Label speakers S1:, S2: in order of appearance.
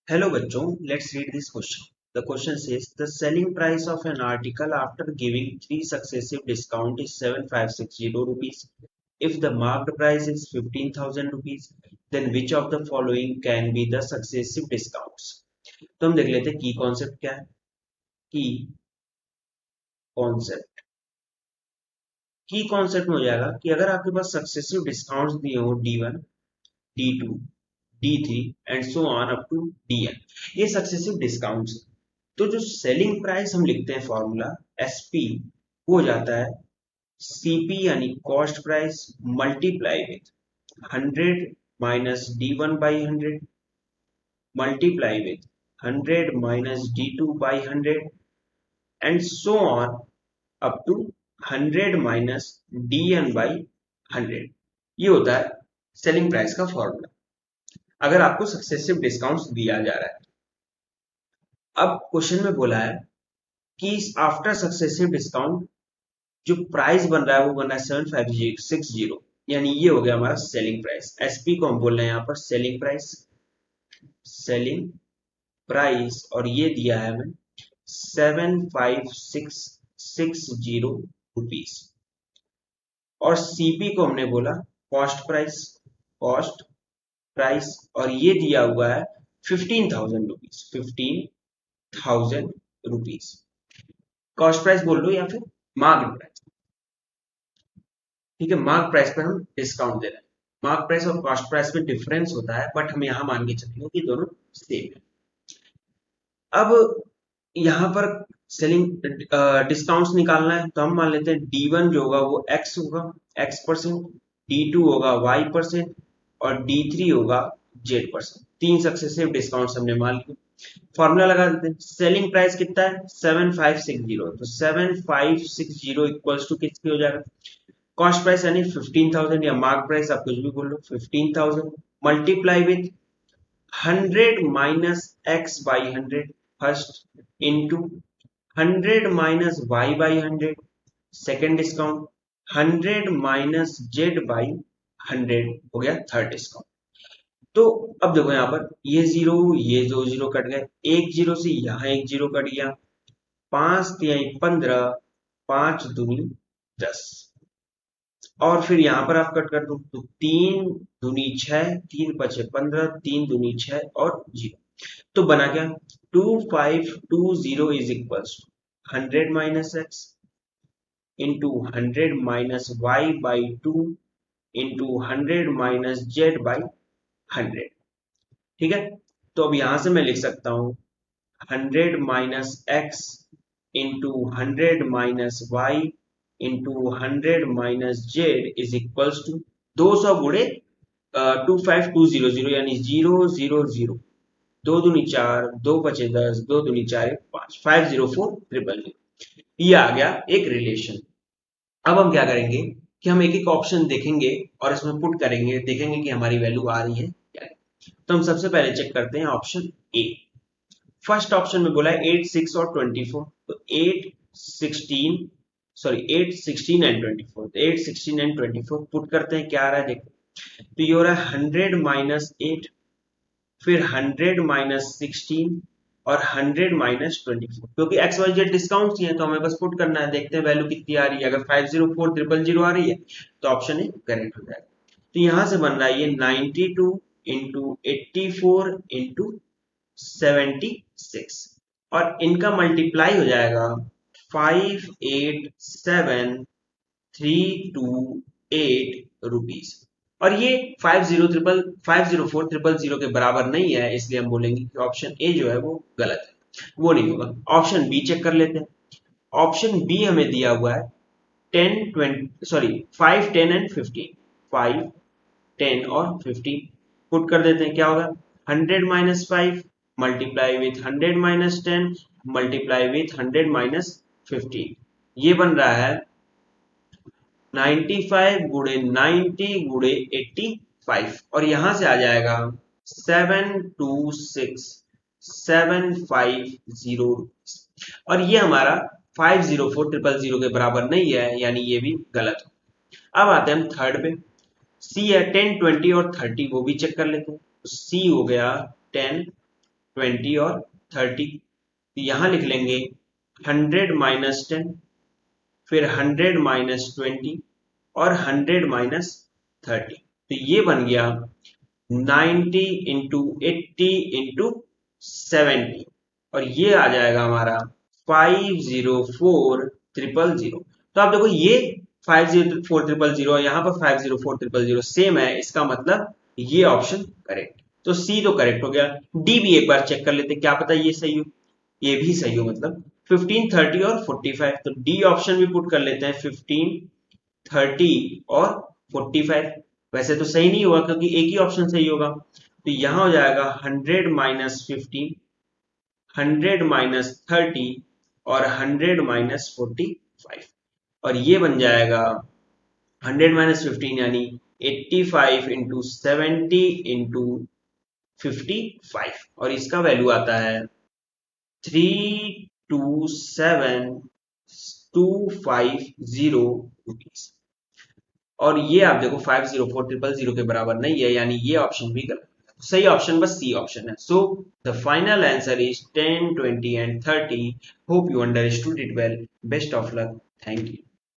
S1: Hello bachon, let's read this question. The question says the selling price of an article after giving three successive discount is 7560 rupees. If the marked price is 15,000 rupees, then which of the following can be the successive discounts? तो हम देख लेते हैं की concept क्या है. की concept की कॉन्सेप्ट में हो जाएगा कि अगर आपके पास सक्सेसिव डिस्काउंट्स दिए हो D1, D2, D3 and so on up to DN, ये सक्सेसिव डिस्काउंट्स. तो जो सेलिंग प्राइस हम लिखते हैं फॉर्मूला एसपी, वो हो जाता है सीपी यानी cost price multiply with 100 minus D1 by 100 multiply with 100 minus D2 by 100 and so on up to 100 minus DN by 100. ये होता है सेलिंग प्राइस का फॉर्मूला अगर आपको सक्सेसिव डिस्काउंट्स दिया जा रहा है. अब क्वेश्चन में बोला है कि आफ्टर सक्सेसिव डिस्काउंट जो प्राइस बन रहा है वो बन रहा है 7560, यानी ये हो गया हमारा सेलिंग प्राइस. एसपी को हम बोल रहे हैं यहाँ पर सेलिंग प्राइस, सेलिंग प्राइस, और ये दिया है हमें 7560 रुपीस. और सीपी को हमने बोला कॉस्ट प्राइस, कॉस्ट प्राइस, और ये दिया हुआ है 15,000 रुपीस, 15,000 रुपीस. कॉस्ट प्राइस बोल लो या फिर मार्केट प्राइस. ठीक है, मार्क प्राइस पर हम डिस्काउंट दे रहे हैं. मार्क प्राइस और कॉस्ट प्राइस में डिफरेंस होता है, बट हम यहाँ मान के चलेंगे कि दोनों सेम है. अब यहाँ पर सेलिंग डिस्काउंट्स निकालना है, तो हम मान लेते हैं D1 जो होगा वो X होगा, X%, D2 होगा Y%, और D3 होगा Z%. तीन सक्सेसिव डिस्काउंट्स हमने मान लिए. फॉर्मूला लगा देते हैं. सेलिंग प्राइस कितना है 7560, तो 7560 इक्वल्स टू किसकी हो जाएगा, कॉस्ट प्राइस यानी 15,000 या मार्क प्राइस, आप कुछ भी बोल लो, 15,000 multiply with 100 minus X by 100 first into 100 minus Y by 100 second discount, 100 minus Z by 100 हो गया थर्ड डिस्काउंट. तो अब देखो यहाँ पर ये जीरो, ये दो जीरो कट गए, एक जीरो से यहाँ एक जीरो कट गया, 5 तिहाई 15, 5 दूनी 10, और फिर यहाँ पर आप कट कर दो तो 3 दूनी 6, 3 पचे 15, 3 दूनी 6 और 0. तो बना क्या 2520 is equals to 100 minus X into 100 minus Y by 2 into 100 minus Z by 100. ठीक है, तो अब यहां से मैं लिख सकता हूं 100 minus X into 100 minus Y into 100 minus Z is equals to 200 गुणे 25200 यानी 000, दो दूनी 4, दो पचे 10, दो दूनी 4, 5, 504000. ये आ गया एक रिलेशन. अब हम क्या करेंगे कि हम एक एक ऑप्शन देखेंगे और इसमें पुट करेंगे, देखेंगे कि हमारी वैल्यू आ रही है क्या. तो हम सबसे पहले चेक करते हैं ऑप्शन ए. फर्स्ट ऑप्शन में बोला है 8, 6 और 24, तो 8, 16, सॉरी 8, 16 एंड 24, तो 8, 16 एंड 24 पुट करते हैं, क्या आ रहा है देखो. तो ये हो रहा है 100 माइनस 8, फिर 100 माइनस 16 और 100 माइनस 24, क्योंकि एक्स वाई जेड डिस्काउंट है तो हमें बस पुट करना है. देखते हैं वैल्यू कितनी आ रही है. अगर 504000 आ रही है तो ऑप्शन ए करेक्ट हो जाएगा. तो यहां से बन रहा है ये 92 इंटू 84 इंटू 76, और इनका मल्टीप्लाई हो जाएगा 587,328 रुपीज. और ये 504000 के बराबर नहीं है, इसलिए हम बोलेंगे कि ऑप्शन ए जो है वो गलत है, वो नहीं होगा. ऑप्शन बी चेक कर लेते हैं. ऑप्शन बी हमें दिया हुआ है 10, 20, सॉरी 5, 10 एंड 15, 5, 10 और 15 पुट कर देते हैं. क्या होगा 100 minus 5 multiply with 100 minus 10 multiply with 100 minus 15, ये बन रहा है 95 गुणे 90 गुणे 85, और यहां से आ जाएगा 726,750, और ये हमारा 504000 के बराबर नहीं है, यानी ये भी गलत हो. अब आते हैं हम थर्ड पे. सी है 10, 20 और 30, वो भी चेक कर लेते हैं. सी हो गया 10, 20 और 30। तो यहां लिख लेंगे 100 माइनस 10, फिर 100 माइनस 20 और 100 माइनस 30। तो ये बन गया 90 इंटू 80 इंटू 70 और ये आ जाएगा हमारा 504000। तो आप देखो ये 504000 और यहाँ पर 504000 सेम है, इसका मतलब ये ऑप्शन करेक्ट। तो सी तो करेक्ट हो गया। डी भी एक बार चेक कर लेते, क्या पता ये सही हो, ये भी सही हो, मतलब 15 30 और 45। तो डी ऑप्शन भी पुट कर लेते हैं, 15 30 और 45। वैसे तो सही नहीं हुआ क्योंकि एक ही ऑप्शन सही होगा। तो यहां हो जाएगा 100 माइनस 15, 100 माइनस 30 और 100 माइनस 45 और ये बन जाएगा 100 माइनस 15 यानी 85 इंटू 70 इंटू 55 और इसका वैल्यू आता है 327,250 रुपीज। और ये आप देखो 504000 के बराबर नहीं है, यानी ये ऑप्शन भी गलत। सही ऑप्शन बस सी ऑप्शन है। So the final answer is 10 20 and 30। Hope you understood it well. Best of luck. Thank you.